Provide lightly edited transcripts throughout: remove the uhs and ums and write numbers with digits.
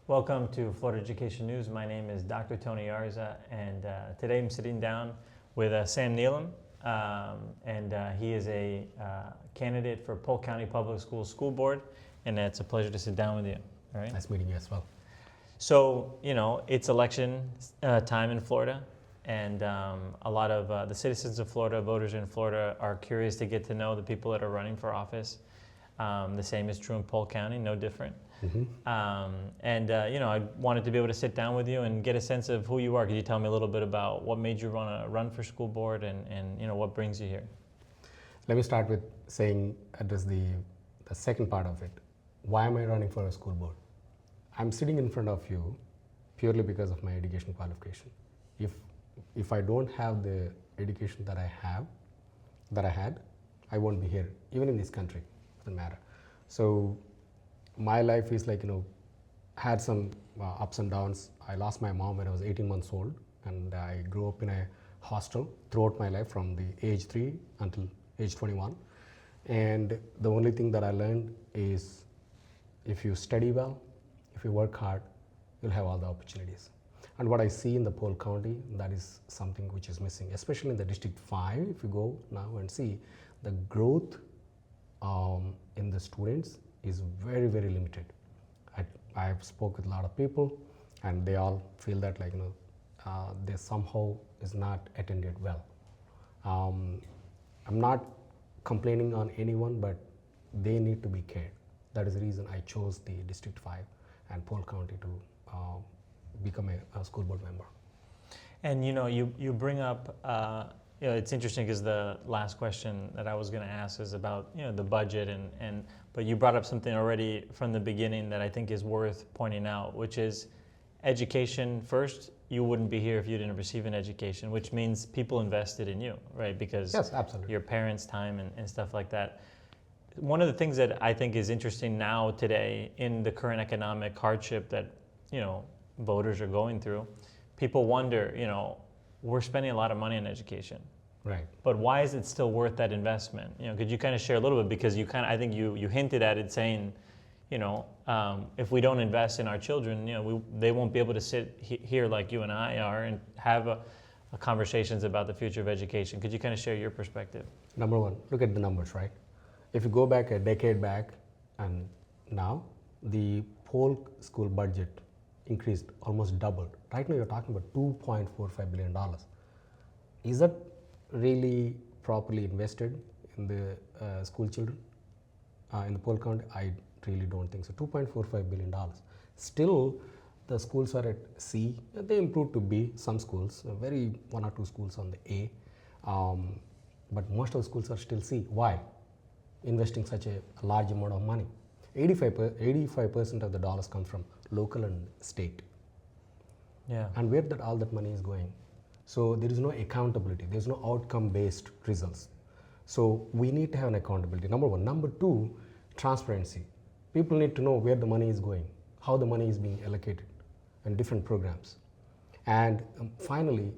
Welcome to Florida Education News. My name is Dr. Tony Arza, and today I'm sitting down with Sam Neelam, and he is a candidate for Polk County Public Schools School Board, and it's a pleasure to sit down with you. All right. Nice meeting you as well. So, it's election time in Florida, and a lot of the citizens of Florida, voters in Florida, are curious to get to know the people that are running for office. The same is true in Polk County, no different. Mm-hmm. I wanted to be able to sit down with you and get a sense of who you are. Could you tell me a little bit about what made you want to run for school board and what brings you here? Let me start with saying, address the second part of it. Why am I running for a school board? I'm sitting in front of you purely because of my education qualification. If I don't have the education that I had, I won't be here, even in this country. Doesn't matter. So my life is had some ups and downs. I lost my mom when I was 18 months old, and I grew up in a hostel throughout my life from the age 3 until age 21. And the only thing that I learned is if you study well, if you work hard, you'll have all the opportunities. And what I see in the Polk County, that is something which is missing, especially in the District 5. If you go now and see, the growth in the students is very, very limited. I've spoke with a lot of people, and they all feel that they somehow is not attended well. I'm not complaining on anyone, but they need to be cared. That is the reason I chose the District 5 and Polk County to become a school board member. And you bring up, it's interesting because the last question that I was going to ask is about the budget, but you brought up something already from the beginning that I think is worth pointing out, which is education first. You wouldn't be here if you didn't receive an education, which means people invested in you, right? Because yes, absolutely. Your parents' time and stuff like that. One of the things that I think is interesting now today in the current economic hardship that voters are going through, people wonder, we're spending a lot of money on education. Right. But why is it still worth that investment? Could you kind of share a little bit, because I think you hinted at it saying, if we don't invest in our children, they won't be able to sit here like you and I are and have a conversations about the future of education. Could you kind of share your perspective? Number one, look at the numbers, right? If you go back a decade back and now, the Polk school budget increased, almost doubled. Right now you're talking about $2.45 billion. Is that really properly invested in the school children in the Polk County? I really don't think so. $2.45 billion. Still, the schools are at C. They improved to B, some schools, one or two schools on the A. But most of the schools are still C. Why? Investing such a large amount of money. 85% of the dollars come from local and state. Yeah. And where all that money is going? So there is no accountability. There is no outcome-based results. So we need to have an accountability. Number one. Number two, transparency. People need to know where the money is going, how the money is being allocated, and different programs. And finally,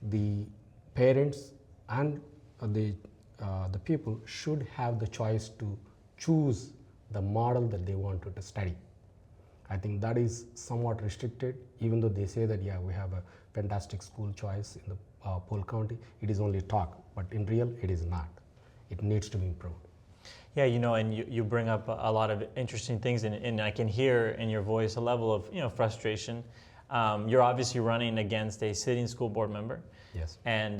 the parents and the people should have the choice to choose the model that they want to study. I think that is somewhat restricted, even though they say that, yeah, we have a fantastic school choice in the Polk County. It is only talk, but in real, it is not. It needs to be improved. Yeah, and you bring up a lot of interesting things, and I can hear in your voice a level of frustration. You're obviously running against a sitting school board member. Yes. And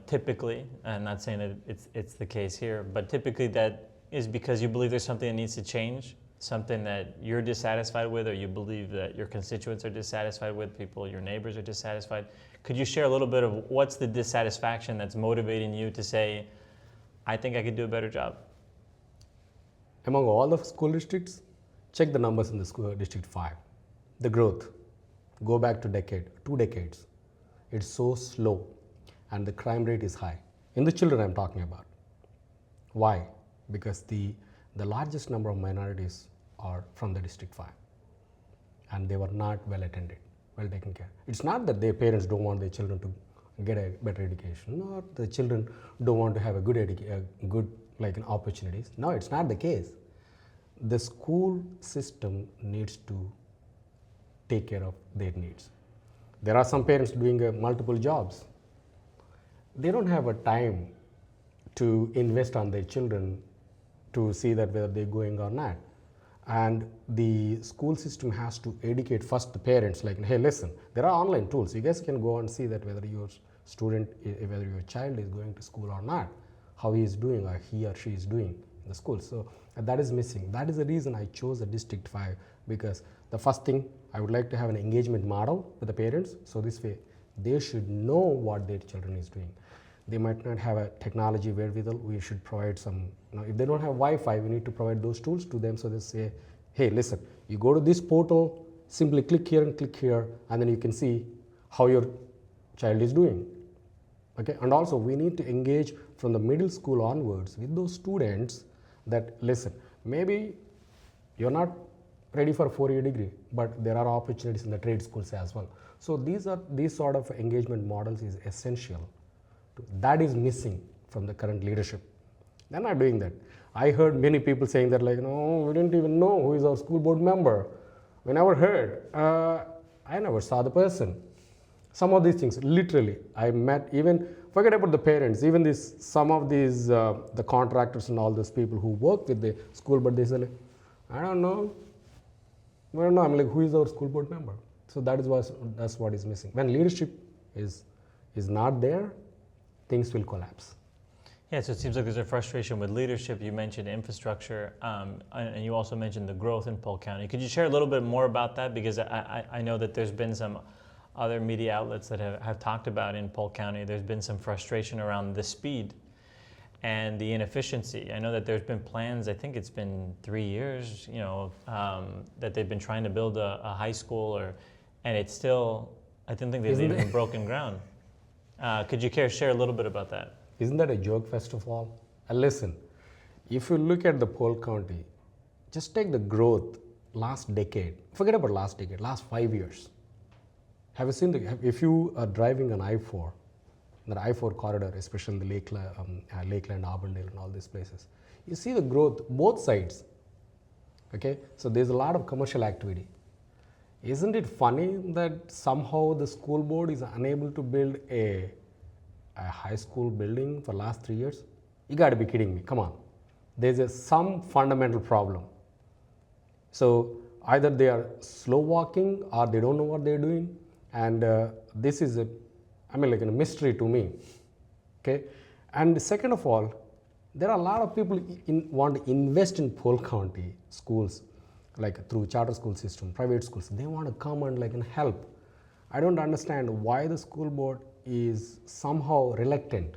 typically, I'm not saying that it's the case here, but typically that is because you believe there's something that needs to change, something that you're dissatisfied with, or you believe that your constituents are dissatisfied with, your neighbors are dissatisfied. Could you share a little bit of what's the dissatisfaction that's motivating you to say, I think I could do a better job? Among all the school districts, check the numbers in the school District 5. The growth, go back to 2 decades. It's so slow, and the crime rate is high. In the children I'm talking about. Why? Because the largest number of minorities are from the District 5, and they were not well attended, well taken care. It's not that their parents don't want their children to get a better education, or the children don't want to have a good opportunities. No, it's not the case. The school system needs to take care of their needs. There are some parents doing multiple jobs. They don't have a time to invest on their children to see that whether they're going or not. And the school system has to educate first the parents, like, hey, listen, there are online tools. You guys can go and see that whether your student, whether your child is going to school or not, how he is doing or he or she is doing in the school. So that is missing. That is the reason I chose a District 5, because the first thing, I would like to have an engagement model with the parents. So this way, they should know what their children is doing. They might not have a technology wherewithal. We should provide some, if they don't have Wi-Fi, we need to provide those tools to them, so they say, hey, listen, you go to this portal, simply click here and click here, and then you can see how your child is doing. Okay, and also we need to engage from the middle school onwards with those students that, listen, maybe you're not ready for a 4-year degree, but there are opportunities in the trade schools as well. So these sort of engagement models is essential. That is missing from the current leadership. They're not doing that. I heard many people saying that, like, no, we didn't even know who is our school board member. We never heard. I never saw the person. Some of these things, literally, I met, even, forget about the parents, even some of these, the contractors and all those people who work with the school board, they say, like, I don't know. I don't know. I'm like, who is our school board member? So that's what is missing. When leadership is not there, things will collapse. Yeah, so it seems like there's a frustration with leadership. You mentioned infrastructure, and you also mentioned the growth in Polk County. Could you share a little bit more about that? Because I know that there's been some other media outlets that have talked about in Polk County, there's been some frustration around the speed and the inefficiency. I know that there's been plans, I think it's been 3 years, that they've been trying to build a high school, and it's still, I didn't think they've even broken ground. Could you share a little bit about that? Isn't that a joke, first of all? Listen, if you look at the Polk County, just take the growth last decade. Forget about last decade, last 5 years. Have you seen if you are driving an I-4, the I-4 corridor, especially in the Lakeland, Auburndale, and all these places, you see the growth both sides. Okay, so there's a lot of commercial activity. Isn't it funny that somehow the school board is unable to build a high school building for last 3 years? You got to be kidding me. Come on. There's some fundamental problem. So either they are slow walking or they don't know what they're doing. And this is a mystery to me. Okay. And second of all, there are a lot of people want to invest in Polk County schools, like through charter school system, private schools. They want to come and help. I don't understand why the school board is somehow reluctant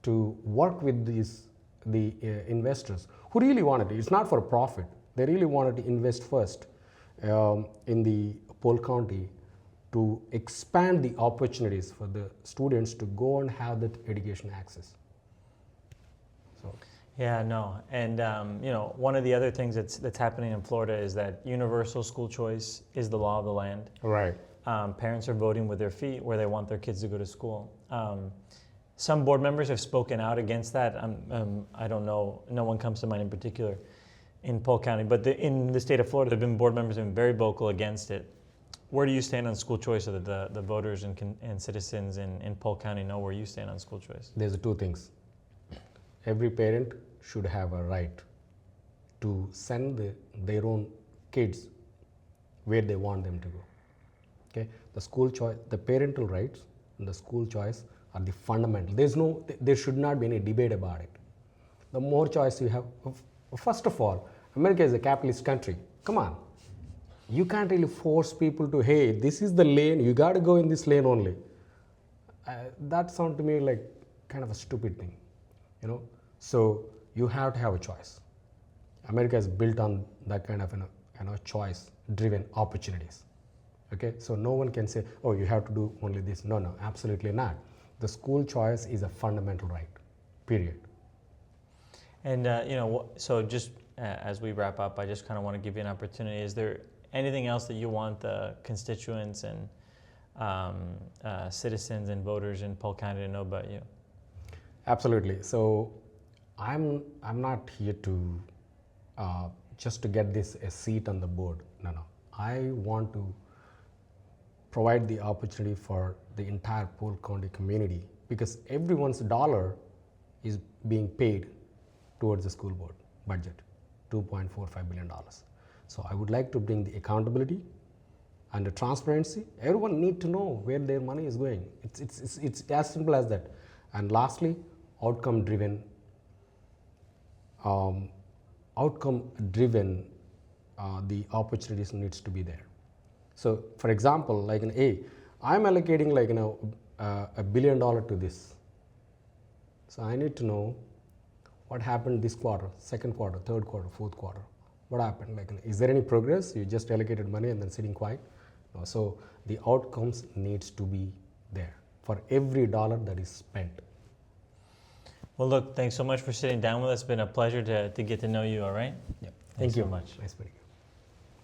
to work with the investors who really wanted it. It's not for profit. They really wanted to invest first in the Polk County to expand the opportunities for the students to go and have that education access. So. Yeah, no, and one of the other things that's happening in Florida is that universal school choice is the law of the land. Right. Parents are voting with their feet where they want their kids to go to school. Some board members have spoken out against that. I don't know, no one comes to mind in particular in Polk County, but in the state of Florida, there have been board members who have been very vocal against it. Where do you stand on school choice, so that the voters and citizens in Polk County know where you stand on school choice? There's two things. Every parent should have a right to send their own kids where they want them to go. Okay, the school choice, the parental rights and the school choice are the fundamental. There should not be any debate about it. The more choice you have, first of all, America is a capitalist country. Come on, you can't really force people to, hey, this is the lane, you got to go in this lane only. That sounds to me like kind of a stupid thing, So you have to have a choice. America is built on that kind of choice-driven opportunities. Okay, so no one can say, oh, you have to do only this. No, absolutely not. The school choice is a fundamental right, period. And, so just as we wrap up, I just kind of want to give you an opportunity. Is there anything else that you want the constituents and citizens and voters in Polk County to know about you? Absolutely. So I'm not here to just to get a seat on the board. No. I want to provide the opportunity for the entire Polk County community, because everyone's dollar is being paid towards the school board budget, $2.45 billion. So I would like to bring the accountability and the transparency. Everyone need to know where their money is going. It's as simple as that. And lastly, outcome driven. The opportunities needs to be there. So, for example, like I'm allocating like $1 billion to this. So I need to know what happened this quarter, second quarter, third quarter, fourth quarter. What happened? Like, is there any progress? You just allocated money and then sitting quiet? No. So the outcomes needs to be there for every dollar that is spent. Well, look, thanks so much for sitting down with us. It's been a pleasure to get to know you, all right? Yep. Thanks Thank you so much. Nice meeting you.